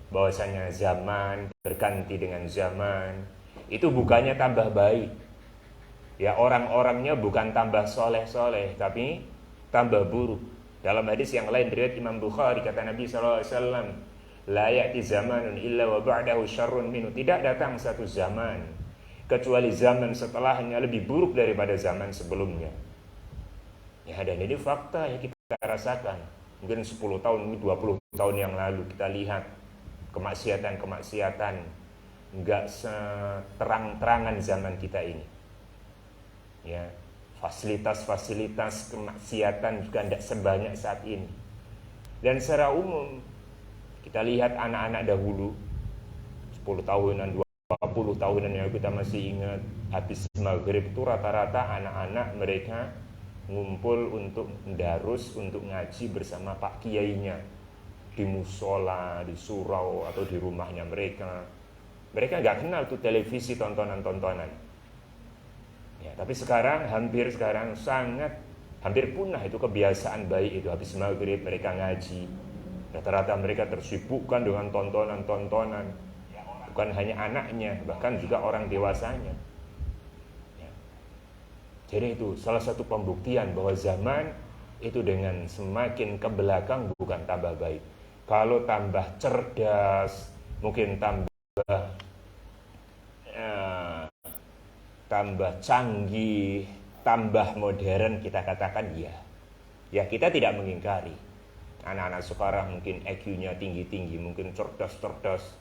bahwasanya zaman berganti dengan zaman, itu bukannya tambah baik. Ya, orang-orangnya bukan tambah soleh-soleh, tapi tambah buruk. Dalam hadis yang lain riwayat Imam Bukhari, kata Nabi SAW, la ya'ti zamanun illa wa ba'dahu syarrun minhu. Tidak datang satu zaman kecuali zaman setelahnya lebih buruk daripada zaman sebelumnya. Ya, dan ini fakta yang kita rasakan. Mungkin 10 tahun, mungkin 20 tahun yang lalu kita lihat kemaksiatan-kemaksiatan enggak seterang-terangan zaman kita ini. Ya, fasilitas-fasilitas kemaksiatan juga tidak sebanyak saat ini. Dan secara umum kita lihat anak-anak dahulu 10 tahunan, 20 tahunan yang kita masih ingat, habis maghrib itu rata-rata anak-anak mereka ngumpul untuk mendarus, untuk ngaji bersama Pak Kiainya di musola, di surau, atau di rumahnya mereka. Mereka nggak kenal tuh televisi, tontonan-tontonan. Ya, tapi sekarang hampir punah itu kebiasaan baik itu. Habis maghrib mereka ngaji. Rata-rata mereka tersibukkan dengan tontonan-tontonan. Bukan hanya anaknya, bahkan juga orang dewasanya. Jadi itu salah satu pembuktian bahwa zaman itu dengan semakin ke belakang bukan tambah baik. Kalau tambah cerdas, mungkin tambah canggih, tambah modern, kita katakan ya. Ya, kita tidak mengingkari. Anak-anak sekarang mungkin IQ-nya tinggi-tinggi, mungkin cerdas-cerdas,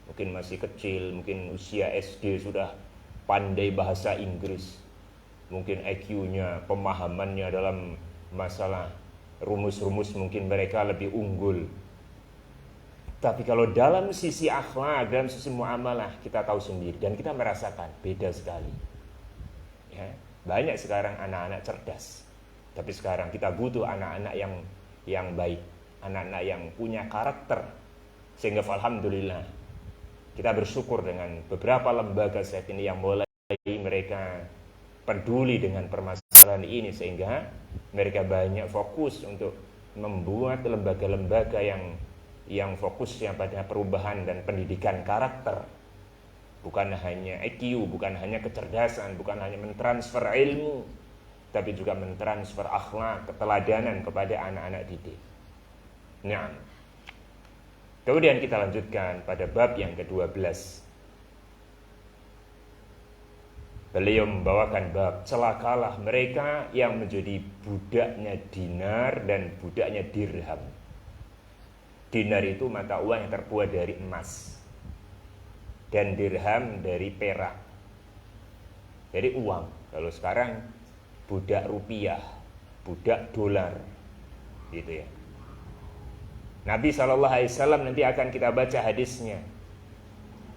mungkin masih kecil, mungkin usia SD sudah pandai bahasa Inggris. Mungkin IQ-nya, pemahamannya dalam masalah rumus-rumus mungkin mereka lebih unggul. Tapi kalau dalam sisi akhlak, dalam sisi muamalah, kita tahu sendiri dan kita merasakan beda sekali. Ya, banyak sekarang anak-anak cerdas. Tapi sekarang kita butuh anak-anak yang baik, anak-anak yang punya karakter. Sehingga alhamdulillah kita bersyukur dengan beberapa lembaga saat ini yang mulai mereka peduli dengan permasalahan ini, sehingga mereka banyak fokus untuk membuat lembaga-lembaga yang fokusnya pada perubahan dan pendidikan karakter, bukan hanya IQ, bukan hanya kecerdasan, bukan hanya mentransfer ilmu, tapi juga mentransfer akhlak, keteladanan kepada anak-anak didik. Nah, kemudian kita lanjutkan pada bab yang ke-12. Beliau membawakan bab celakalah mereka yang menjadi budaknya dinar dan budaknya dirham. Dinar itu mata uang yang terbuat dari emas, dan dirham dari perak. Jadi uang. Kalau sekarang budak rupiah, budak dolar, gitu ya. Nabi SAW nanti akan kita baca hadisnya,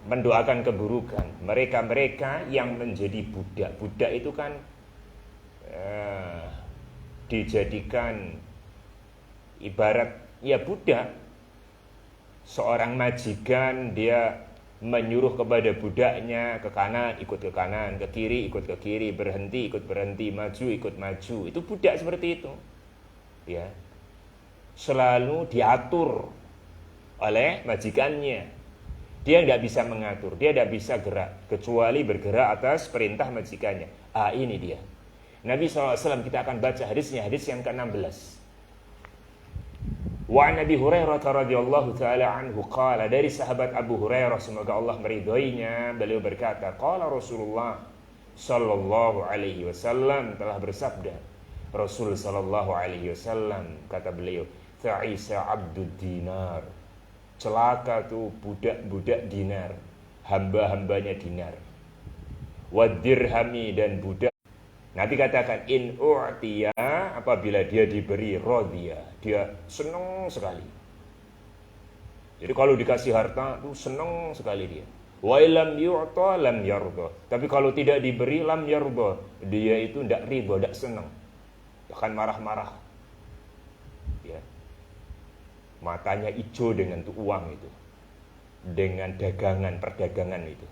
mendoakan keburukan mereka-mereka yang menjadi budak. Budak itu kan dijadikan ibarat ya budak. Seorang majikan dia menyuruh kepada budaknya ke kanan ikut ke kanan, ke kiri ikut ke kiri, berhenti ikut berhenti, maju ikut maju. Itu budak seperti itu. Ya. Selalu diatur oleh majikannya. Dia tidak bisa mengatur, dia tidak bisa gerak kecuali bergerak atas perintah majikannya. Ini dia. Nabi SAW, kita akan baca hadisnya, hadis yang ke-16. Wa Nabi Hurairah radhiyallahu taala anhu qala, dari sahabat Abu Hurairah semoga Allah meridhoinya, beliau berkata, qala Rasulullah sallallahu alaihi wasallam, telah bersabda Rasul sallallahu alaihi wasallam, kata beliau, ta'isa abdud dinar, celaka tuh budak-budak dinar, hamba-hambanya dinar. Wad dirhami, dan budak. Nabi katakan in u'tiya, apabila dia diberi, radhiya, dia senang sekali. Jadi kalau dikasih harta tuh senang sekali dia. Wa lam yu'ta lam yarda, tapi kalau tidak diberi lam yarda, dia itu tidak ridha, tidak senang, akan marah-marah. Ya. Matanya hijau dengan tuh uang itu, dengan dagangan, perdagangan itu.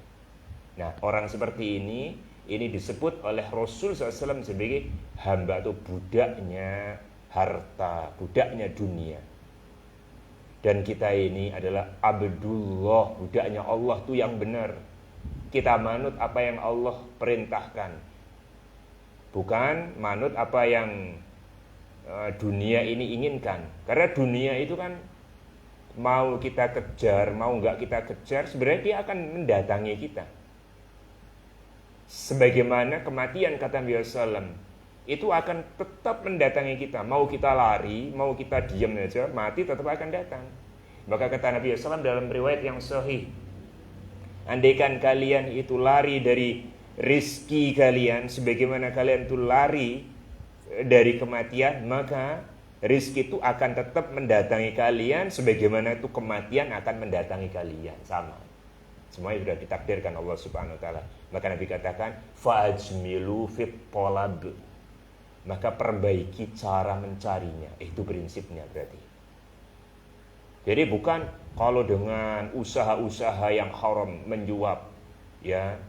Nah, orang seperti ini disebut oleh Rasul SAW sebagai hamba atau budaknya harta, budaknya dunia. Dan kita ini adalah abdullah, budaknya Allah tuh yang benar. Kita manut apa yang Allah perintahkan, bukan manut apa yang dunia ini inginkan. Karena dunia itu kan mau kita kejar, mau nggak kita kejar, sebenarnya dia akan mendatangi kita. Sebagaimana kematian, kata Nabi SAW, itu akan tetap mendatangi kita. Mau kita lari, mau kita diam saja, mati tetap akan datang. Maka kata Nabi SAW dalam riwayat yang sahih, andaikan kalian itu lari dari rizki kalian, sebagaimana kalian itu lari dari kematian, maka rizki itu akan tetap mendatangi kalian, sebagaimana itu kematian akan mendatangi kalian. Sama, semuanya sudah ditakdirkan Allah Subhanahu Wa Taala. Maka Nabi katakan, fa'ajmilu fit talab, maka perbaiki cara mencarinya. Itu prinsipnya berarti. Jadi bukan kalau dengan usaha-usaha yang haram, menyuap, ya,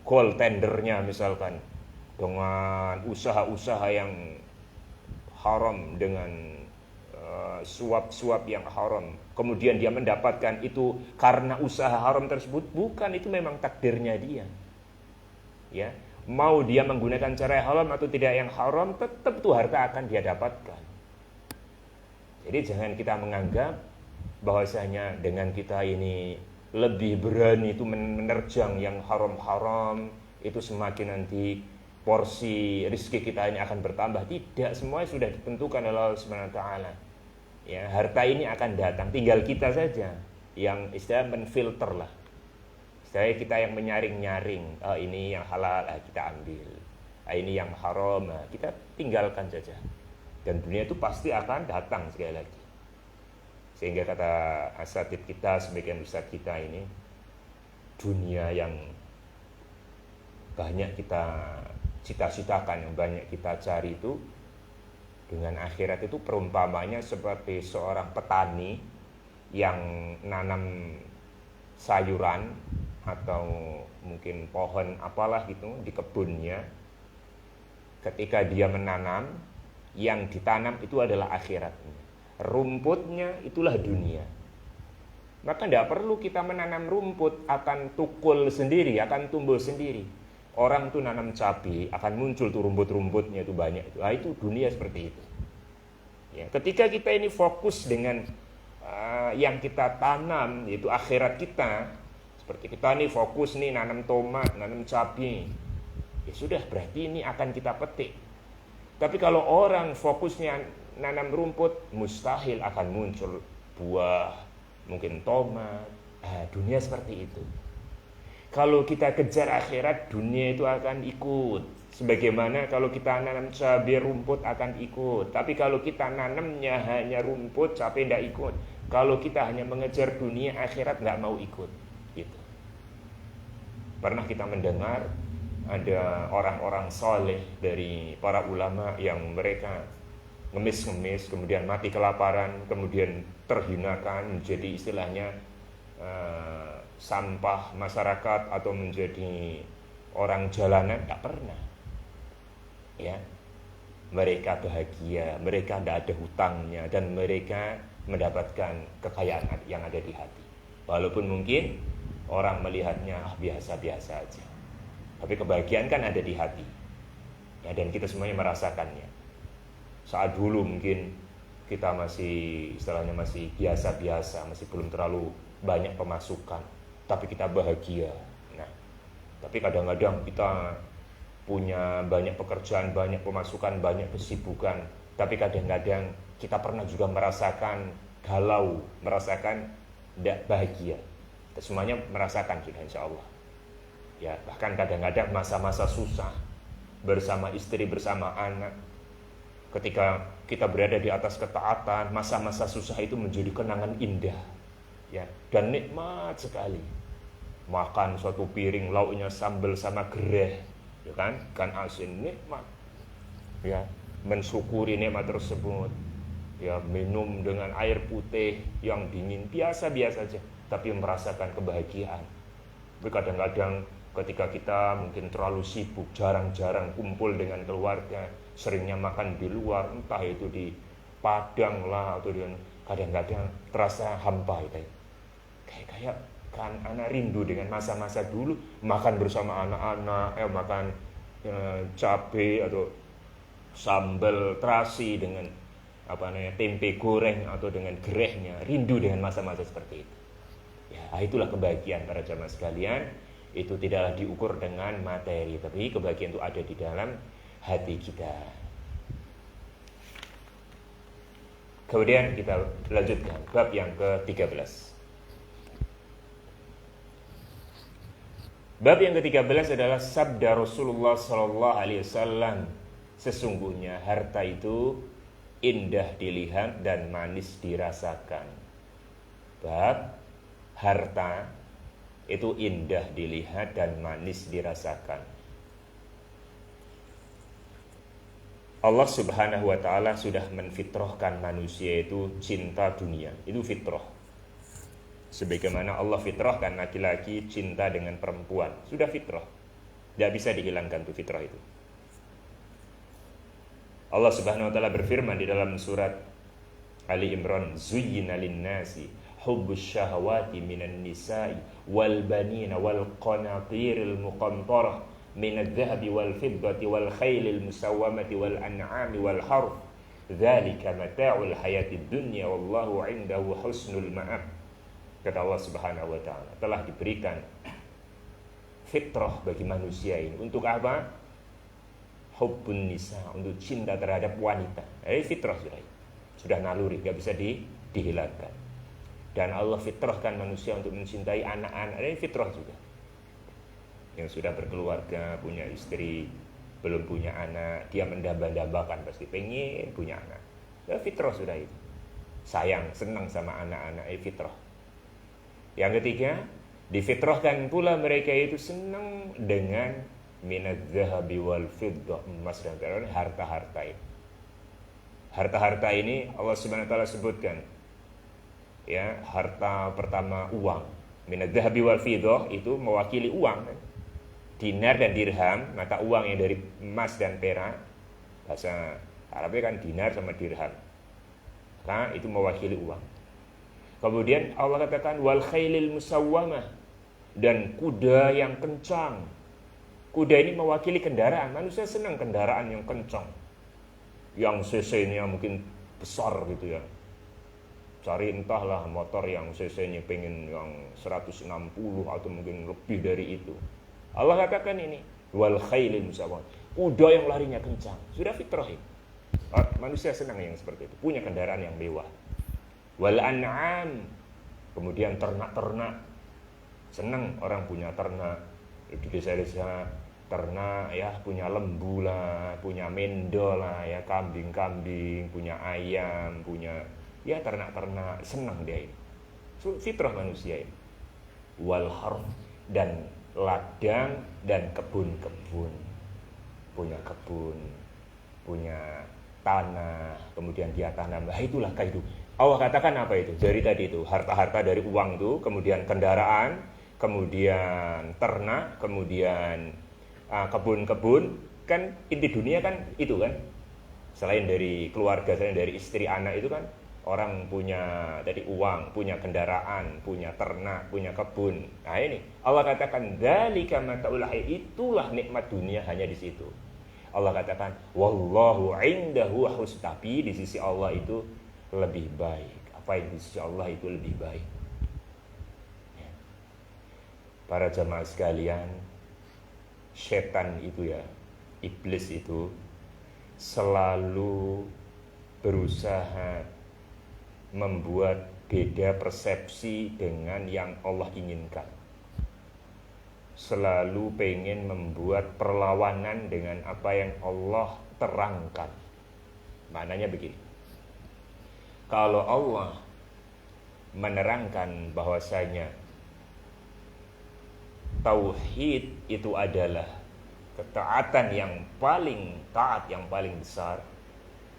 call tendernya misalkan, dengan usaha-usaha yang haram, dengan suap-suap yang haram, kemudian dia mendapatkan itu karena usaha haram tersebut, bukan, itu memang takdirnya dia. Ya, mau dia menggunakan cara yang haram atau tidak yang haram, tetap tuh harta akan dia dapatkan. Jadi jangan kita menganggap bahwasanya dengan kita ini lebih berani itu menerjang yang haram-haram, itu semakin nanti porsi rezeki kita ini akan bertambah. Tidak, semuanya sudah ditentukan oleh Allah Subhanahu Wa Taala. Ya, harta ini akan datang, tinggal kita saja yang istilah menfilter lah. Istilahnya kita yang menyaring-nyaring, ini yang halal, kita ambil. Ini yang haram, kita tinggalkan saja. Dan dunia itu pasti akan datang sekali lagi. Sehingga kata asatid kita, sebagian besar kita ini, dunia yang banyak kita cita-citakan, yang banyak kita cari itu, dengan akhirat itu perumpamanya seperti seorang petani yang nanam sayuran atau mungkin pohon apalah gitu di kebunnya. Ketika dia menanam, yang ditanam itu adalah akhiratnya, rumputnya itulah dunia. Maka tidak perlu kita menanam rumput, akan tukul sendiri, akan tumbuh sendiri. Orang tuh nanam cabai, akan muncul tuh rumput-rumputnya itu banyak. Itu dunia seperti itu. Ya, ketika kita ini fokus dengan yang kita tanam, yaitu akhirat kita, seperti kita nih fokus nih nanam tomat, nanam cabai, ya sudah, berarti ini akan kita petik. Tapi kalau orang fokusnya nanam rumput, mustahil akan muncul buah, mungkin tomat. Dunia seperti itu. Kalau kita kejar akhirat, dunia itu akan ikut. Sebagaimana kalau kita nanam cabai, rumput akan ikut. Tapi kalau kita nanamnya hanya rumput, cabai tidak ikut. Kalau kita hanya mengejar dunia, akhirat nggak mau ikut. Gitu. Pernah kita mendengar ada orang-orang soleh dari para ulama yang mereka ngemis-ngemis, kemudian mati kelaparan, kemudian terhinakan, menjadi istilahnya sampah masyarakat atau menjadi orang jalanan. Tak pernah. Ya, mereka bahagia, mereka tidak ada hutangnya, dan mereka mendapatkan kekayaan yang ada di hati. Walaupun mungkin orang melihatnya biasa-biasa aja, tapi kebahagiaan kan ada di hati. Ya, dan kita semuanya merasakannya. Saat dulu mungkin kita masih istilahnya masih biasa-biasa, masih belum terlalu banyak pemasukan, tapi kita bahagia. Nah, tapi kadang-kadang kita punya banyak pekerjaan, banyak pemasukan, banyak kesibukan, tapi kadang-kadang kita pernah juga merasakan galau, merasakan tidak bahagia. Kita semuanya merasakan sudah, insya Allah. Ya, bahkan kadang-kadang masa-masa susah bersama istri, bersama anak, ketika kita berada di atas ketaatan, masa-masa susah itu menjadi kenangan indah, ya, dan nikmat sekali. Makan suatu piring lauknya sambal sama gereh, ya kan, ikan asin, nikmat. Ya, mensyukuri nikmat tersebut. Ya, minum dengan air putih yang dingin, biasa-biasa saja, tapi merasakan kebahagiaan. Tapi kadang-kadang ketika kita mungkin terlalu sibuk, jarang-jarang kumpul dengan keluarga, seringnya makan di luar, entah itu di Padang lah atau di kadang-kadang terasa hampa itu. Kayak kan anak rindu dengan masa-masa dulu, makan bersama anak-anak, makan cabai atau sambal terasi dengan tempe goreng atau dengan gerehnya, rindu dengan masa-masa seperti itu. Ya, itulah kebahagiaan para jamaah sekalian. Itu tidaklah diukur dengan materi, tapi kebahagiaan itu ada di dalam hati kita. Kemudian kita lanjutkan bab yang ke-13. Bab yang ke-13 adalah sabda Rasulullah sallallahu alaihi wasallam, sesungguhnya harta itu indah dilihat dan manis dirasakan. Bab harta itu indah dilihat dan manis dirasakan. Allah Subhanahu wa taala sudah menfitrahkan manusia itu cinta dunia. Itu fitrah. Sebagaimana Allah fitrahkan laki-laki cinta dengan perempuan. Sudah fitrah. Tidak bisa dihilangkan tuh fitrah itu. Allah Subhanahu wa taala berfirman di dalam surat Ali Imran, "Zuyyina lin-nasi hubbus syahawati minan nisa'i wal banina wal qanatiril muqantarah minadh dhahabi wal fiddati wal khailil musawwamati wal an'ami wal harth. Dzalika mata'ul hayatid dunya wallahu 'indahu husnul ma'ab." Kata Allah Subhanahu wa taala, telah diberikan fitrah bagi manusia ini. Untuk apa? Hubbun nisa, untuk cinta terhadap wanita. Fitrah sudah naluri, gak bisa dihilangkan. Dan Allah fitrahkan manusia untuk mencintai anak-anak. Ini fitrah juga. Yang sudah berkeluarga, punya istri, belum punya anak, dia mendamba-dambakan pasti pengen punya anak. Ya, fitrah sudah itu. Sayang, senang sama anak-anak, fitrah. Yang ketiga, difitrahkan pula mereka itu senang dengan minadz-dzahabi wal fiddah, emas dan perak, harta-harta ini. Harta-harta ini Allah Subhanahu wa taala sebutkan. Ya, harta pertama uang. Minadz-dzahabi wal fiddah itu mewakili uang. Dinar dan dirham, mata uang yang dari emas dan perak. Bahasa Arabnya kan dinar sama dirham. Nah, itu mewakili uang. Kemudian Allah katakan wal khailil musawwamah, dan kuda yang kencang. Kuda ini mewakili kendaraan. Manusia senang kendaraan yang kencang, yang cc-nya mungkin besar gitu ya. Cari entahlah motor yang cc-nya pengen yang 160 atau mungkin lebih dari itu. Allah katakan ini wal khailil musawwamah, kuda yang larinya kencang. Sudah fitrah ini. Manusia senang yang seperti itu, punya kendaraan yang mewah. Wal an'am, kemudian ternak-ternak. Senang orang punya ternak. Di desa-desa ternak ya, punya lembu lah, punya mendol lah ya, kambing-kambing, punya ayam, punya ya ternak-ternak, senang dia ini. Fitrah manusia ini. Wal harth, dan ladang dan kebun-kebun. Punya kebun, punya tanah, kemudian dia tanam. Itulah kehidupan. Allah katakan apa itu? Dari tadi itu, harta-harta dari uang itu, kemudian kendaraan, kemudian ternak, kemudian kebun-kebun. Kan inti dunia kan itu kan. Selain dari keluarga, selain dari istri, anak itu kan, orang punya tadi uang, punya kendaraan, punya ternak, punya kebun. Nah ini, Allah katakan, dzalika mata'ul hayy, itulah nikmat dunia hanya di situ. Allah katakan, wallahu 'indahu husn, tapi di sisi Allah itu lebih baik. Apa yang di sisi Allah itu lebih baik. Ya. Para jamaah sekalian, setan itu ya, iblis itu selalu berusaha membuat beda persepsi dengan yang Allah inginkan. Selalu pengen membuat perlawanan dengan apa yang Allah terangkan. Maknanya begini. Kalau Allah menerangkan bahwasanya tauhid itu adalah ketaatan yang paling taat, yang paling besar,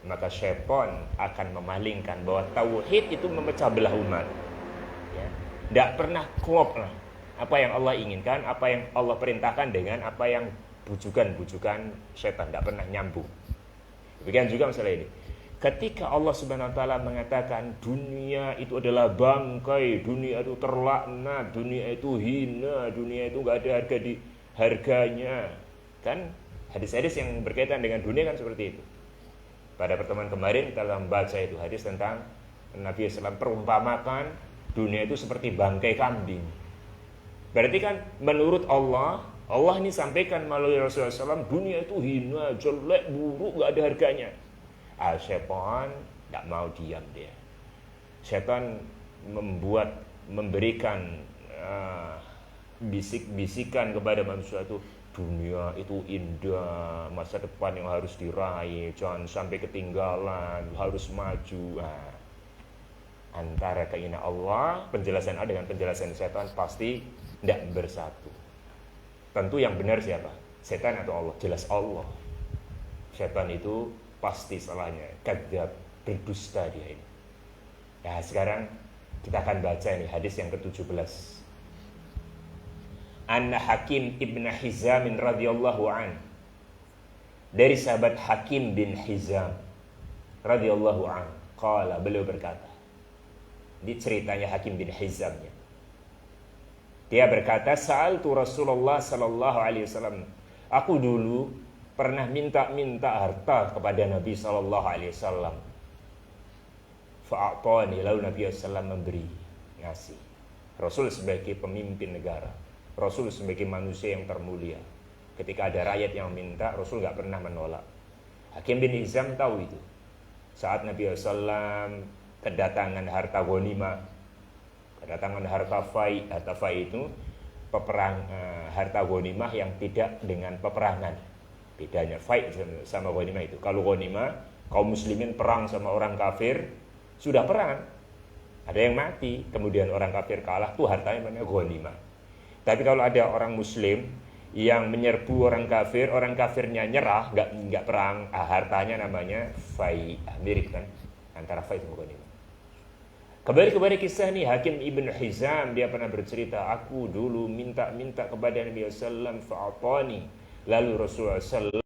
maka syaitan akan memalingkan bahwa tauhid itu memecah belah umat. Ya. Tidak pernah klop lah apa yang Allah inginkan, apa yang Allah perintahkan dengan apa yang bujukan-bujukan syaitan, tidak pernah nyambung. Demikian juga masalah ini. ketika Allah Subhanahu wa taala mengatakan dunia itu adalah bangkai, dunia itu terlaknat, dunia itu hina, dunia itu enggak ada harganya. Kan hadis-hadis yang berkaitan dengan dunia kan seperti itu. Pada pertemuan kemarin kita membaca itu hadis tentang Nabi SAW perumpamakan dunia itu seperti bangkai kambing. Berarti kan menurut Allah ini sampaikan melalui Rasulullah SAW, dunia itu hina, jelek, buruk, gak ada harganya. Syaitan gak mau diam dia. Syaitan memberikan bisik-bisikan kepada manusia itu, dunia itu indah, masa depan yang harus diraih, jangan sampai ketinggalan, harus maju. Antara keinginan Allah, penjelasan Allah dengan penjelasan setan pasti tidak bersatu. Tentu yang benar siapa? Setan atau Allah? Jelas Allah. Setan itu pasti salahnya, kadzab, berdusta dia ini. Nah sekarang kita akan baca ini hadis yang ke-17. Anna Hakim ibn Hizam radhiyallahu an, dari sahabat Hakim bin Hizam radhiyallahu an, qala, beliau berkata, di ceritanya Hakim bin Hizam ya. Dia berkata, sa'altu Rasulullah sallallahu alaihi wasallam, aku dulu pernah minta harta kepada Nabi sallallahu alaihi wasallam. Fa'atani, lalu Nabi sallallahu memberi, ngasih. Rasul sebagai pemimpin negara, Rasul sebagai manusia yang termulia, ketika ada rakyat yang minta, Rasul gak pernah menolak. Hakim bin Hizam tahu itu. Saat Nabi SAW kedatangan harta ghanimah, kedatangan harta fai itu harta ghanimah yang tidak dengan peperangan. Bedanya fai sama ghanimah itu. Kalau ghanimah, kaum muslimin perang sama orang kafir, sudah perang, ada yang mati, kemudian orang kafir kalah, tuh hartanya namanya ghanimah. Tapi kalau ada orang muslim yang menyerbu orang kafirnya nyerah, nggak perang, hartanya namanya fai. Mirip kan antara fai dan ghanimah. Kembali kepada kisah nih, Hakim ibn Hizam, dia pernah bercerita, aku dulu minta kepada Nabi SAW, fa'atani, lalu Rasulullah SAW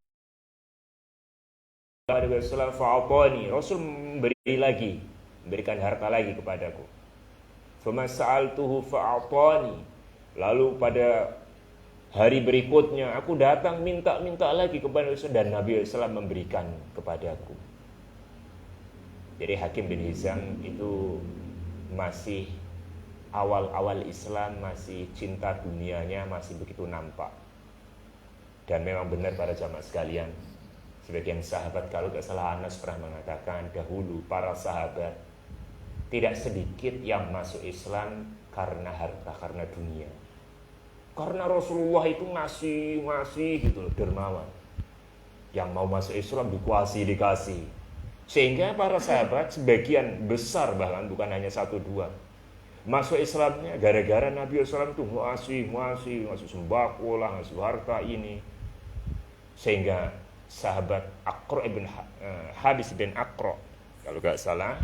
fa'atani, Rasul memberikan harta lagi kepadaku. Fama sa'altuhu fa'atani, lalu pada hari berikutnya aku datang minta lagi kepada Rasul, dan Nabi SAW memberikan kepadaku. Jadi Hakim bin Hizam itu masih awal-awal Islam, masih cinta dunianya masih begitu nampak. Dan memang benar para jamaah sekalian, sebagian sahabat, kalau tidak salah Anas pernah mengatakan, dahulu para sahabat tidak sedikit yang masuk Islam karena harta, karena dunia. Karena Rasulullah itu ngasih gitu loh, dermawan. Yang mau masuk Islam dikasih. Sehingga para sahabat sebagian besar, bahkan bukan hanya 1-2, masuk Islamnya gara-gara Nabi SAW itu ngasih sembako lah, ngasih harta ini. Sehingga sahabat Aqra ibn Habis bin Aqra, kalau gak salah,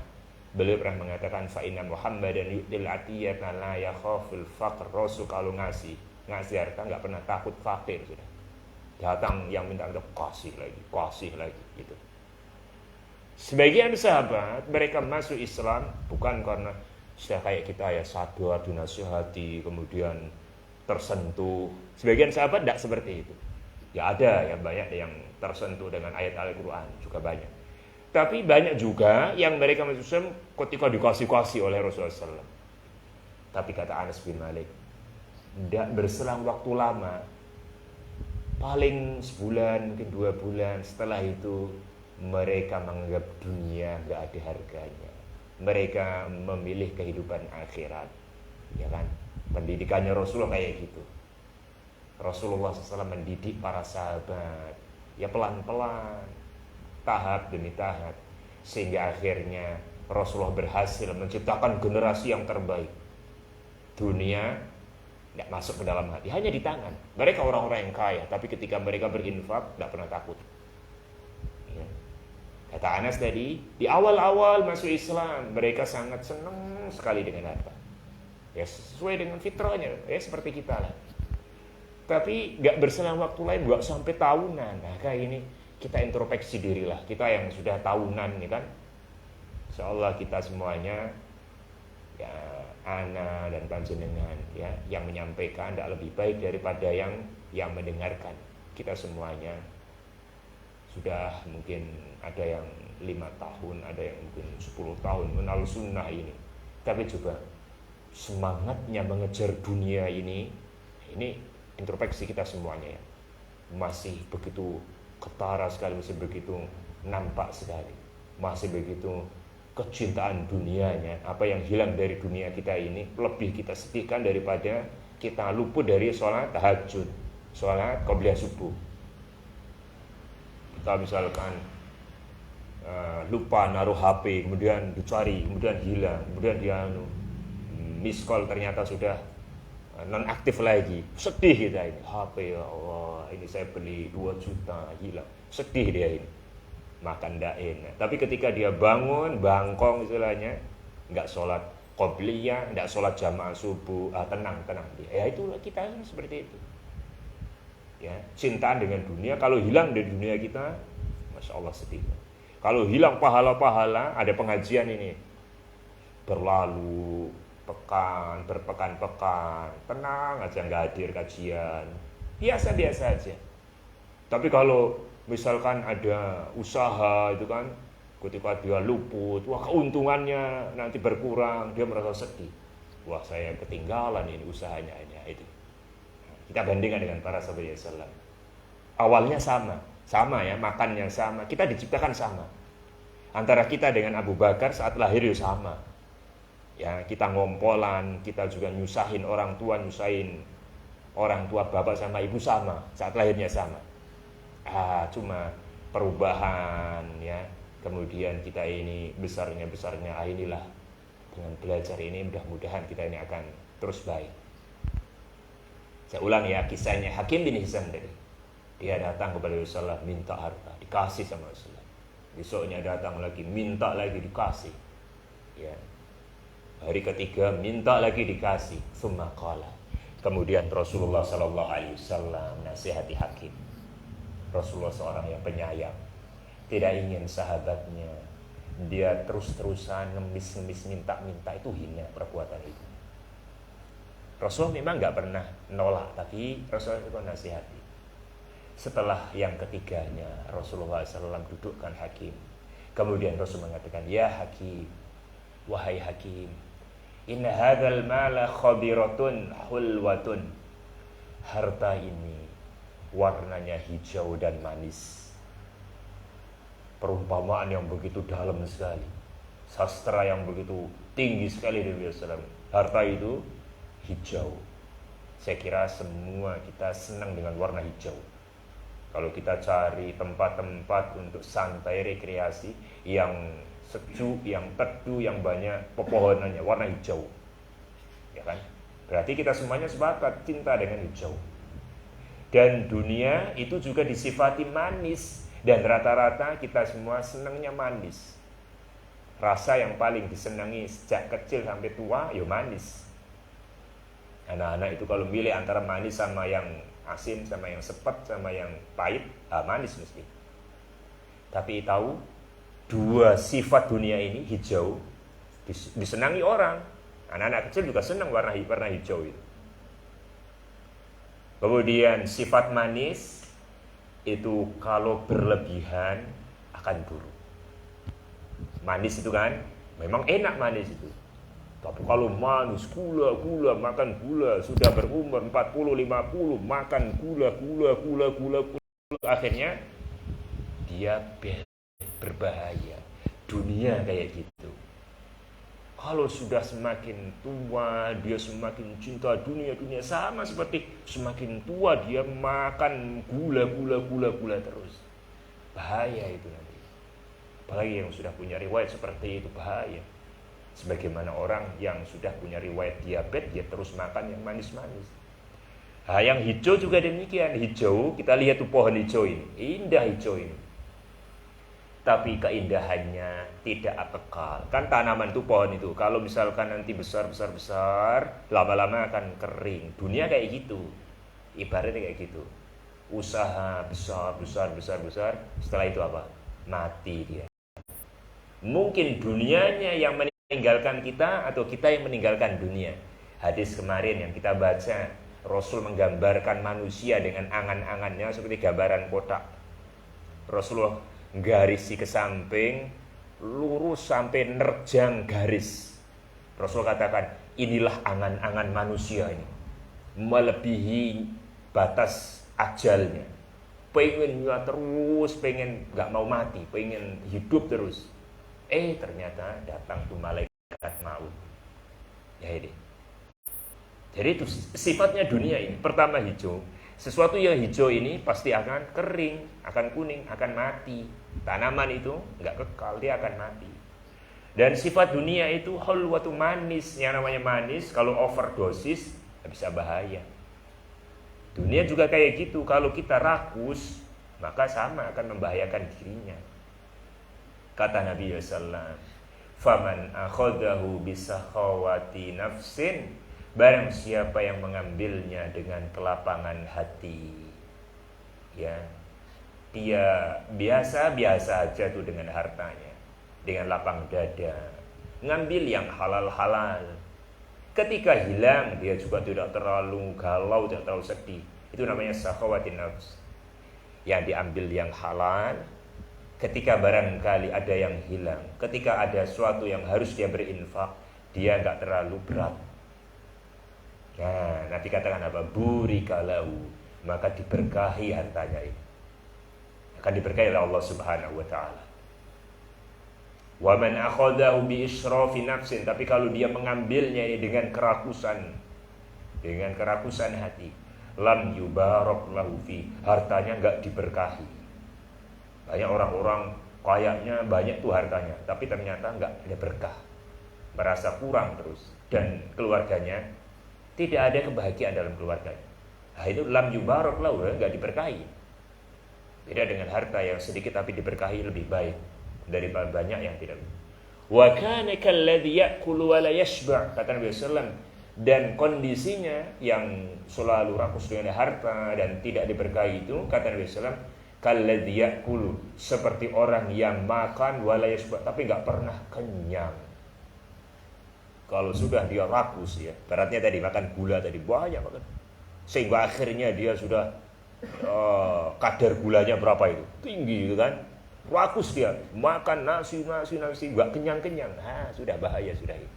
beliau pernah mengatakan, fa inna Muhammadan yu'til atiyata la yakhaful faqr. Rasul kalau ngasih harta nggak pernah takut fakir. Sudah datang yang minta kasih lagi gitu. Sebagian sahabat mereka masuk Islam bukan karena sudah kayak kita ya, sadar dinasihati kemudian tersentuh. Sebagian sahabat tidak seperti itu. Ya ada yang banyak yang tersentuh dengan ayat Al-Quran, juga banyak. Tapi banyak juga yang mereka masuk Islam ketika dikasih oleh Rasulullah SAW. Tapi kata Anas bin Malik, tidak berselang waktu lama, paling sebulan, mungkin 2 bulan, setelah itu mereka menganggap dunia gak ada harganya. Mereka memilih kehidupan akhirat, ya kan? Pendidikannya Rasulullah kayak gitu. Rasulullah SAW mendidik para sahabat, ya pelan-pelan, tahap demi tahap, sehingga akhirnya Rasulullah berhasil menciptakan generasi yang terbaik. Dunia tidak masuk ke dalam hati, hanya di tangan. Mereka orang-orang yang kaya, tapi ketika mereka berinfak tidak pernah takut. Kata Anas tadi, di awal-awal masuk Islam, mereka sangat senang sekali dengan harta. Ya sesuai dengan fitrahnya, ya seperti kita lah. Tapi gak berselang waktu lain, gak sampai tahunan. Nah kayak ini, kita introspeksi diri lah. Kita yang sudah tahunan nih kan, Insyaallah kita semuanya, ya ana dan panjenengan ya yang menyampaikan tidak lebih baik daripada yang mendengarkan. Kita semuanya sudah mungkin ada yang 5 tahun, ada yang mungkin 10 tahun mengenal sunnah ini, tapi juga semangatnya mengejar dunia ini introspeksi kita semuanya ya, masih begitu ketara sekali, masih begitu nampak sekali, masih begitu kecintaan dunianya. Apa yang hilang dari dunia kita ini lebih kita sedihkan daripada kita luput dari sholat tahajud, sholat qobliyah subuh. Kita misalkan lupa naruh HP, kemudian dicari, kemudian hilang, kemudian dia miss call ternyata sudah non aktif lagi, sedih kita ini. HP, ya Allah, ini saya beli 2 juta, hilang, sedih dia ini, makan tidak enak. Tapi ketika dia bangun, bangkong istilahnya, nggak sholat qobliyah, nggak sholat jamaah subuh, tenang dia. Ya itulah kita seperti itu. Ya, cintaan dengan dunia kalau hilang dari dunia kita, masya Allah sedih. Kalau hilang pahala-pahala, ada pengajian ini berlalu berpekan-pekan, tenang aja, nggak hadir kajian, biasa-biasa aja. Tapi kalau misalkan ada usaha itu kan, ketika dia luput, wah keuntungannya nanti berkurang, dia merasa sedih. Wah saya ketinggalan ini usahanya itu. Kita bandingkan dengan para sahabat Rasulullah. Awalnya sama ya, makannya sama, kita diciptakan sama. Antara kita dengan Abu Bakar saat lahir ya sama. Ya, kita ngompolan, kita juga nyusahin orang tua bapak sama ibu sama, saat lahirnya sama. Cuma perubahan ya. Kemudian kita ini besarnya inilah dengan belajar ini mudah-mudahan kita ini akan terus baik. Saya ulang ya kisahnya Hakim bin Hizam tadi. Dia datang kepada Rasulullah minta harta, dikasih sama Rasulullah. Besoknya datang lagi, minta lagi, dikasih. Ya. Hari ketiga minta lagi, dikasih. Tsumma qala. Kemudian Rasulullah sallallahu alaihi wasallam nasihati Hakim. Rasulullah seorang yang penyayang, tidak ingin sahabatnya dia terus-terusan ngemis-ngemis minta-minta, itu hina perbuatan itu. Rasulullah memang nggak pernah nolak, tapi Rasulullah itu nasihati. Setelah yang ketiganya Rasulullah SAW dudukkan Hakim. Kemudian Rasul mengatakan, ya Hakim, wahai Hakim, inna hadzal mala khadiratun hulwatun. Harta ini warnanya hijau dan manis. Perumpamaan yang begitu dalam sekali, sastra yang begitu tinggi sekali dari Rasulullah. Harta itu hijau. Saya kira semua kita senang dengan warna hijau. Kalau kita cari tempat-tempat untuk santai, rekreasi yang sejuk, yang teduh, yang banyak pepohonannya, warna hijau, ya kan? Berarti kita semuanya sepakat cinta dengan hijau. Dan dunia itu juga disifati manis, dan rata-rata kita semua senangnya manis. Rasa yang paling disenangi sejak kecil sampai tua, ya manis. Anak-anak itu kalau milih antara manis sama yang asin, sama yang sepet, sama yang pahit, manis mesti. Tapi tahu, dua sifat dunia ini, hijau, disenangi orang. Anak-anak kecil juga senang warna hijau itu. Kemudian sifat manis itu kalau berlebihan akan buruk. Manis itu kan memang enak, manis itu. Tapi kalau manis, gula, makan gula, sudah berumur 40, 50, makan gula, akhirnya dia berbahaya. Dunia kayak gitu. Kalau sudah semakin tua, dia semakin cinta dunia sama seperti semakin tua dia makan gula terus. Bahaya itu nanti. Apalagi yang sudah punya riwayat seperti itu, bahaya. Sebagaimana orang yang sudah punya riwayat diabetes, dia terus makan yang manis-manis. Yang hijau juga demikian. Hijau, kita lihat tuh pohon hijau ini, indah hijau ini. Tapi keindahannya tidak kekal. Kan tanaman itu, pohon itu, kalau misalkan nanti besar, lama-lama akan kering. Dunia kayak gitu. Ibaratnya kayak gitu. Usaha besar, setelah itu apa? Mati dia. Mungkin dunianya yang meninggalkan kita atau kita yang meninggalkan dunia. Hadis kemarin yang kita baca, Rasul menggambarkan manusia dengan angan-angannya seperti gambaran kotak. Rasulullah garisi ke samping, lurus sampai nerjang garis. Rasul katakan, inilah angan-angan manusia ini, melebihi batas ajalnya. Pengennya terus, pengen gak mau mati, pengen hidup terus. Ternyata datang tuh malaikat maut. Ya ini. Jadi itu sifatnya dunia ini. Pertama hijau. Sesuatu yang hijau ini pasti akan kering, akan kuning, akan mati. Tanaman itu nggak kekal, dia akan mati. Dan sifat dunia itu hulwatu manis. Yang namanya manis, kalau overdosis bisa bahaya. Dunia juga kayak gitu. Kalau kita rakus, maka sama akan membahayakan dirinya. Kata Nabi SAW, faman akhadahu bisakhawati nafsin, barang siapa yang mengambilnya dengan kelapangan hati, ya, dia biasa-biasa aja tuh dengan hartanya, dengan lapang dada, ngambil yang halal-halal. Ketika hilang, dia juga tidak terlalu galau, tidak terlalu sedih. Itu namanya sakhawati nafs. Yang diambil yang halal. Ketika barangkali ada yang hilang, ketika ada sesuatu yang harus dia berinfak, dia nggak terlalu berat. Nah, Nabi katakan apa? Burikalahu, maka diberkahi hartanya ini. Akan diberkahi oleh Allah Subhanahu wa taala. Wa man akhadahu bi israfi nafsin, tapi kalau dia mengambilnya ini dengan kerakusan hati, lam yubarak lahu fi, hartanya enggak diberkahi. Banyak orang-orang kayaknya banyak tuh hartanya, tapi ternyata enggak ada berkah. Merasa kurang terus, dan keluarganya tidak ada kebahagiaan dalam keluarganya. Nah, itu lam yubarak lahu, enggak diberkahi. Beda dengan harta yang sedikit tapi diberkahi, lebih baik daripada banyak yang tidak. Wa kana kalladzi ya'kulu wa la yashba', kata Nabi sallallahu, dan kondisinya yang selalu rakus dengan harta dan tidak diberkahi itu, kata Nabi sallallahu, kalladzi ya'kulu, seperti orang yang makan wa la yashba', tapi enggak pernah kenyang. Kalau sudah dia rakus, ya, baratnya tadi makan gula tadi banyak makan, sehingga akhirnya dia sudah kadar gulanya berapa itu tinggi, gitu kan. Rakus dia, makan nasi, gak kenyang-kenyang. Sudah bahaya sudah ini.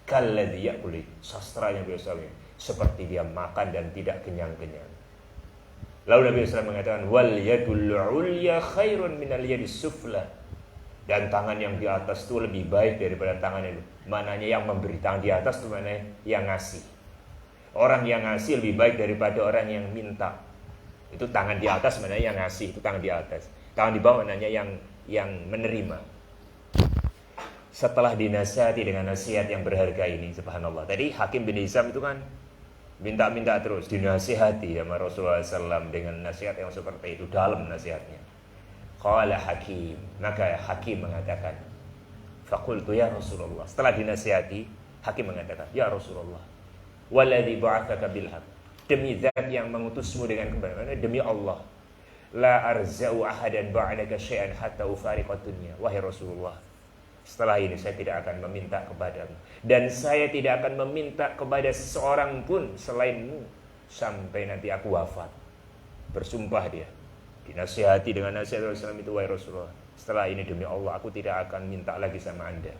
Kalladzi ya'kul, sastranya biasanya seperti dia makan dan tidak kenyang-kenyang. Lalu Nabi SAW mengatakan, wal yadul ulya khairun minal yadis sufla, dan tangan yang di atas itu lebih baik daripada tangan itu. Mananya yang memberi, tangan di atas itu mana yang ngasih. Orang yang ngasih lebih baik daripada orang yang minta. Itu tangan di atas, mana yang ngasih, itu tangan di atas. Tangan di bawah nanya yang menerima. Setelah dinasihati dengan nasihat yang berharga ini, subhanallah. Tadi Hakim bin Hizam itu kan minta terus dinasihati sama Rasulullah SAW dengan nasihat yang seperti itu, dalam nasihatnya. Qala Hakim, maka Hakim mengatakan, faqultu ya Rasulullah. Setelah dinasihati, Hakim mengatakan, ya Rasulullah, walladzi ba'atsaka bil haqq, demi zat yang mengutusmu dengan kebenaran, demi Allah, la arza'u ahadan ba'daka syai'an hatta ufariqad dunya. Wahai Rasulullah, setelah ini saya tidak akan meminta kepadamu, dan saya tidak akan meminta kepada seseorang pun selainmu sampai nanti aku wafat. Bersumpah dia, dinasihati dengan nasihat Rasulullah itu, wahai Rasulullah, setelah ini demi Allah aku tidak akan minta lagi sama anda,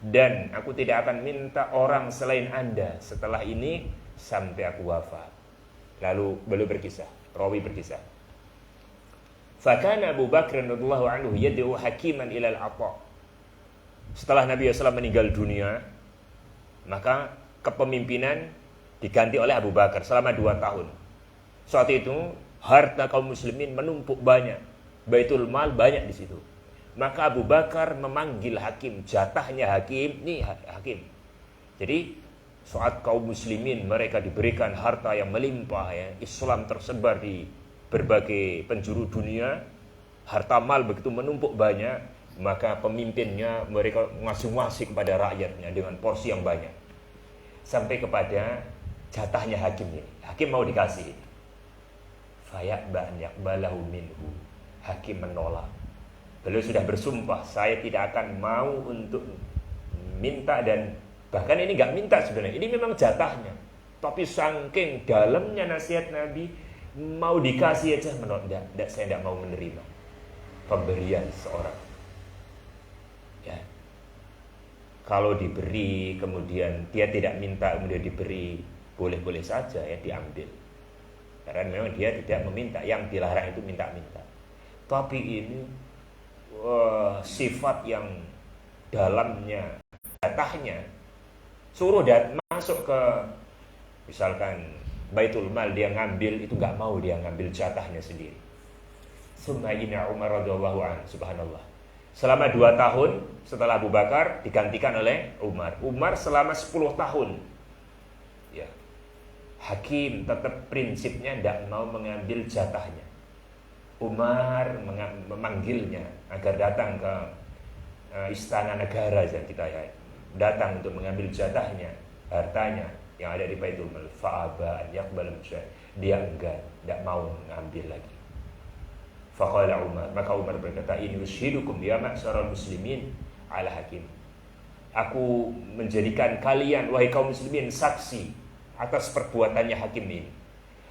dan aku tidak akan minta orang selain anda setelah ini sampai aku wafat. Lalu beliau berkisah, rawi berkisah, fakana Abu Bakr radhiyallahu anhu yad'u hakiman ilal ata. Setelah Nabi SAW meninggal dunia, maka kepemimpinan diganti oleh Abu Bakar selama 2 tahun. Saat itu harta kaum muslimin menumpuk banyak, baitul mal banyak di situ. Maka Abu Bakar memanggil hakim, jatahnya hakim, nih hakim. Jadi saat kaum muslimin mereka diberikan harta yang melimpah, ya, Islam tersebar di berbagai penjuru dunia, harta mal begitu menumpuk banyak, maka pemimpinnya mereka ngasih-ngasih kepada rakyatnya dengan porsi yang banyak, sampai kepada jatahnya hakim ini. Hakim mau dikasih, faya'ba an yaqbalahu minhu, hakim menolak. Beliau sudah bersumpah, saya tidak akan mau untuk minta, dan bahkan ini nggak minta sebenarnya, ini memang jatahnya. Tapi saking dalamnya nasihat Nabi, mau dikasih aja menolak, enggak, saya tidak mau menerima pemberian seorang. Ya. Kalau diberi kemudian dia tidak minta kemudian diberi, boleh-boleh saja ya diambil. Karena memang dia tidak meminta, yang dilarang itu minta-minta. Tapi ini sifat yang dalamnya, jatahnya, suruh masuk ke misalkan Baitul Mal, dia ngambil, itu nggak mau dia ngambil jatahnya sendiri. Summa inna Umar radhiyallahu anhu, subhanallah. Selama 2 tahun setelah Abu Bakar digantikan oleh Umar. Umar selama 10 tahun. Ya. Hakim tetap prinsipnya tidak mau mengambil jatahnya. Umar memanggilnya agar datang ke istana negara, kita ya, datang untuk mengambil jatahnya, hartanya yang ada di Baitul Mal. Fa'aba an yaqbal musyah, dia enggak, tidak mau mengambil lagi. Faqala Umar, maka Umar berkata, ini ushidukum ya ma'syaral muslimin ala hakim. Aku menjadikan kalian wahai kaum muslimin saksi atas perbuatannya hakim ini.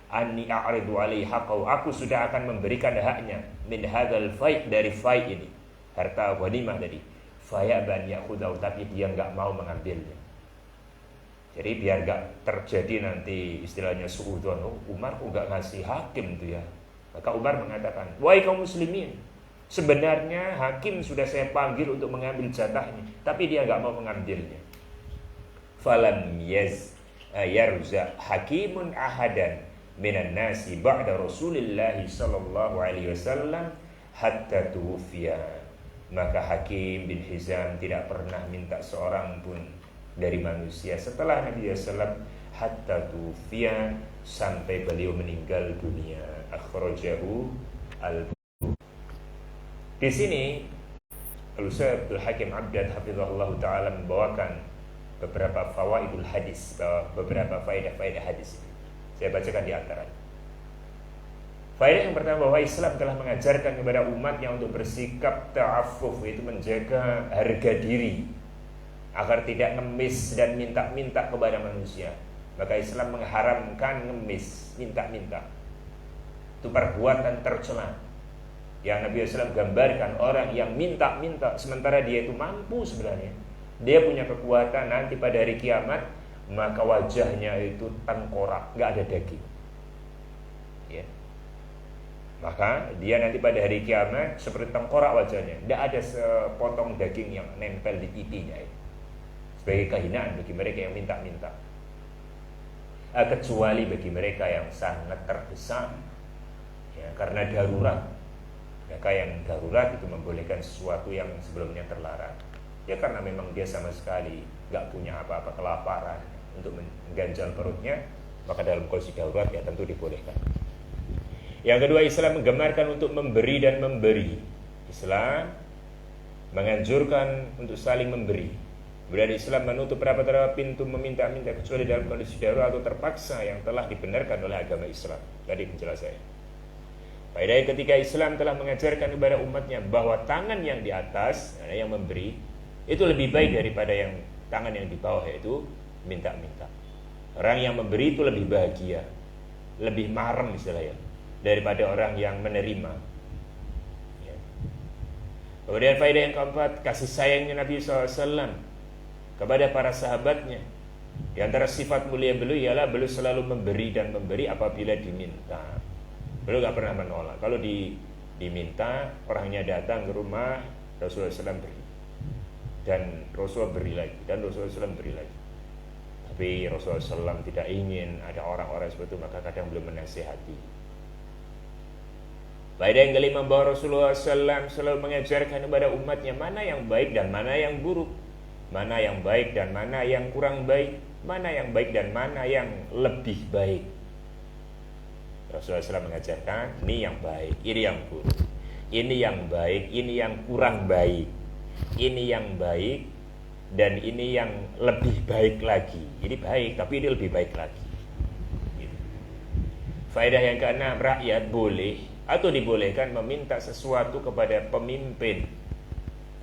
Anni a'ridu alaihi haqqahu, aku sudah akan memberikan haknya min hadzal fai', dari fai' ini, harta ghanimah tadi. Fayaban ya'khudhu, tapi dia enggak mau mengambilnya. Jadi biar enggak terjadi nanti istilahnya suudzon, Umar kok enggak ngasih hakim itu ya. Maka Umar mengatakan, wahai kaum muslimin, sebenarnya hakim sudah saya panggil untuk mengambil jatahnya, tapi dia enggak mau mengambilnya. Falam yarza hakimun ahadan minan nasi ba'da Rasulillah sallallahu alaihi wasallam hatta tuwfiya. Maka Hakim bin Hizam tidak pernah minta seorang pun dari manusia setelah Nabi SAW hatta tuwfiya, sampai beliau meninggal dunia. Akhrajahu Di sini Al-Ustaz Abdul Hakim Abdad hafizahullah ta'ala membawakan beberapa fawaidul hadis, beberapa faedah-faedah hadis. Saya bacakan di antaranya. Faedah yang pertama, bahwa Islam telah mengajarkan kepada umatnya untuk bersikap ta'affuf, yaitu menjaga harga diri agar tidak ngemis dan minta-minta kepada manusia. Maka Islam mengharamkan ngemis, minta-minta. Itu perbuatan tercela yang Nabi SAW gambarkan, orang yang minta-minta sementara dia itu mampu sebenarnya. Dia punya kekuatan, nanti pada hari kiamat maka wajahnya itu tengkorak, nggak ada daging. Ya. Maka dia nanti pada hari kiamat seperti tengkorak wajahnya, tidak ada sepotong daging yang nempel di pipinya. Ya. Sebagai kehinaan bagi mereka yang minta-minta. Kecuali bagi mereka yang sangat terdesak, ya, karena darurat. Maka yang darurat itu membolehkan sesuatu yang sebelumnya terlarang. Ya karena memang dia sama sekali nggak punya apa-apa, kelaparan untuk mengganjal perutnya, maka dalam kondisi darurat ya tentu dibolehkan. Yang kedua, Islam menggemarkan untuk memberi dan memberi. Islam menganjurkan untuk saling memberi. Kemudian Islam menutup rapat-rapat pintu meminta-minta kecuali dalam kondisi darurat atau terpaksa yang telah dibenarkan oleh agama Islam. Tadi penjelasannya. Faedah yang ketiga, Islam telah mengajarkan kepada umatnya bahwa tangan yang di atas, yang memberi, itu lebih baik daripada yang tangan yang di bawah, yaitu minta-minta. Orang yang memberi itu lebih bahagia, lebih marem istilahnya, daripada orang yang menerima. Ya. Kemudian faedah yang keempat, kasih sayangnya Nabi SAW kepada para sahabatnya. Di antara sifat mulia beliau ialah beliau selalu memberi dan memberi apabila diminta. Beliau gak pernah menolak. Kalau diminta, orangnya datang ke rumah, Rasulullah SAW beri. Dan Rasulullah beri lagi, dan Rasulullah SAW beri lagi. Tapi Rasulullah SAW tidak ingin ada orang-orang seperti itu, maka kadang beliau menasihati. Faedah yang kelima, bahwa Rasulullah SAW selalu mengajarkan kepada umatnya mana yang baik dan mana yang buruk, mana yang baik dan mana yang kurang baik, mana yang baik dan mana yang lebih baik. Rasulullah SAW mengajarkan ini yang baik, ini yang buruk, ini yang baik, ini yang kurang baik, ini yang baik dan ini yang lebih baik lagi. Ini baik tapi ini lebih baik lagi. Gitu. Faedah yang keenam, rakyat boleh atau dibolehkan meminta sesuatu kepada pemimpin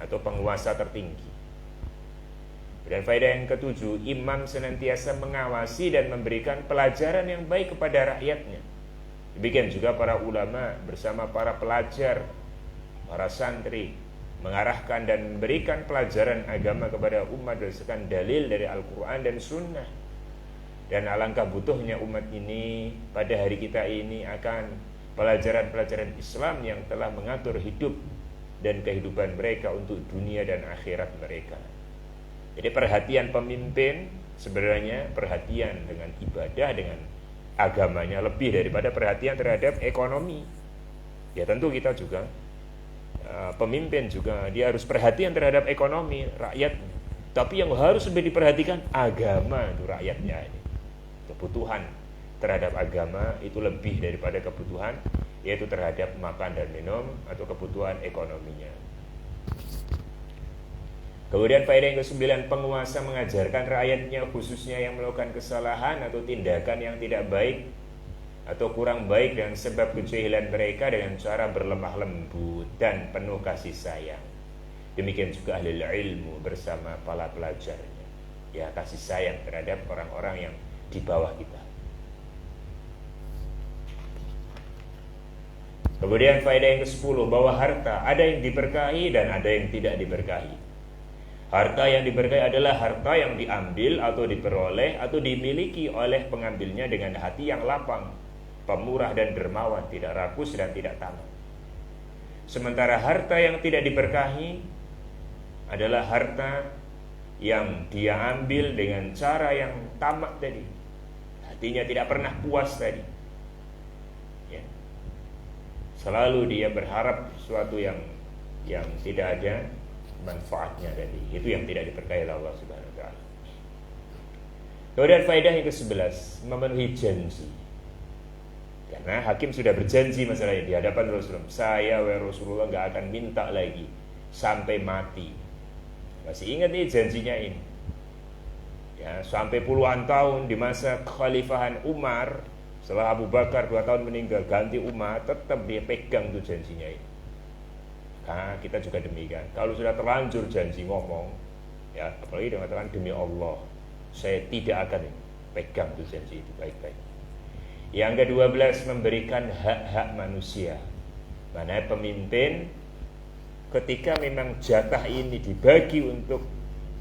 atau penguasa tertinggi. Dan faedah yang ketujuh, imam senantiasa mengawasi dan memberikan pelajaran yang baik kepada rakyatnya. Demikian juga para ulama bersama para pelajar, para santri, mengarahkan dan memberikan pelajaran agama kepada umat berdasarkan dalil dari Al-Quran dan Sunnah. Dan alangkah butuhnya umat ini pada hari kita ini akan pelajaran-pelajaran Islam yang telah mengatur hidup dan kehidupan mereka untuk dunia dan akhirat mereka. Jadi perhatian pemimpin sebenarnya perhatian dengan ibadah, dengan agamanya lebih daripada perhatian terhadap ekonomi. Ya tentu kita juga pemimpin juga dia harus perhatian terhadap ekonomi rakyatnya. Tapi yang harus lebih diperhatikan agama itu rakyatnya ini. Kebutuhan terhadap agama itu lebih daripada kebutuhan yaitu terhadap makan dan minum atau kebutuhan ekonominya. Kemudian faedah yang ke-9, penguasa mengajarkan rakyatnya khususnya yang melakukan kesalahan atau tindakan yang tidak baik atau kurang baik dengan sebab kejahilan mereka dengan cara berlemah lembut dan penuh kasih sayang. Demikian juga ahli ilmu bersama para pelajarnya. Ya, kasih sayang terhadap orang-orang yang di bawah kita. Kemudian faedah yang ke-10, bahwa harta ada yang diberkahi dan ada yang tidak diberkahi. Harta yang diberkahi adalah harta yang diambil atau diperoleh atau dimiliki oleh pengambilnya dengan hati yang lapang, pemurah dan dermawan, tidak rakus dan tidak tamak. Sementara harta yang tidak diberkahi adalah harta yang dia ambil dengan cara yang tamak tadi. Hatinya tidak pernah puas tadi. Ya. Selalu dia berharap sesuatu yang tidak ada manfaatnya tadi. Itu yang tidak diberkahi oleh Allah Subhanahu wa taala. Kemudian faedah yang ke-11, memenuhi janji. Karena hakim sudah berjanji masalahnya di hadapan Rasulullah, saya Rasulullah enggak akan minta lagi sampai mati. Masih ingat nih janjinya ini. Ya, sampai puluhan tahun di masa kekhalifahan Umar, setelah Abu Bakar 2 tahun meninggal ganti Umar, tetap dia pegang tuh janjinya ini. Nah, kita juga demikian. Kalau sudah terlanjur janji ngomong, ya apalagi dia mengatakan demi Allah, saya tidak akan pegang tuh janji itu baik-baik. Yang ke-12, memberikan hak-hak manusia. Mana pemimpin ketika memang jatah ini dibagi untuk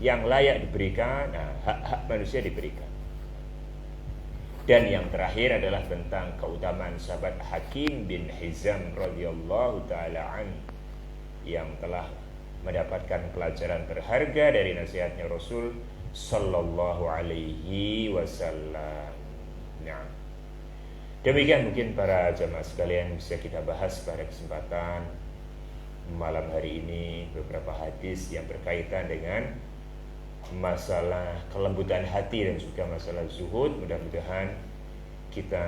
yang layak diberikan, nah hak-hak manusia diberikan. Dan yang terakhir adalah tentang keutamaan sahabat Hakim bin Hizam radhiyallahu taala anhu yang telah mendapatkan pelajaran berharga dari nasihatnya Rasul sallallahu alaihi wasallam. Nah, demikian mungkin para jamaah sekalian bisa kita bahas pada kesempatan malam hari ini beberapa hadis yang berkaitan dengan masalah kelembutan hati dan juga masalah zuhud. Mudah-mudahan kita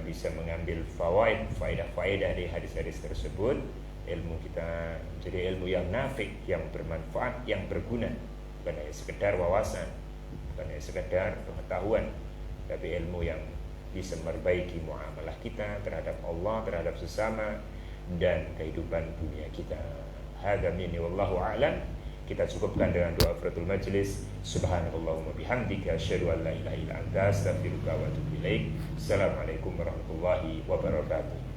bisa mengambil faedah-faedah dari hadis-hadis tersebut. Ilmu kita menjadi ilmu yang nafi', yang bermanfaat, yang berguna, bukan hanya sekedar wawasan, bukan hanya sekedar pengetahuan, tapi ilmu yang bisa memperbaiki muamalah kita terhadap Allah, terhadap sesama, dan kehidupan dunia kita. Hadza minni wallahu a'lam. Kita cukupkan dengan doa kafaratul majlis. Subhanallahumma bihamdika asyhadu an la ilaha illa anta astaghfiruka wa atubu ilaik. Assalamualaikum warahmatullahi wabarakatuh.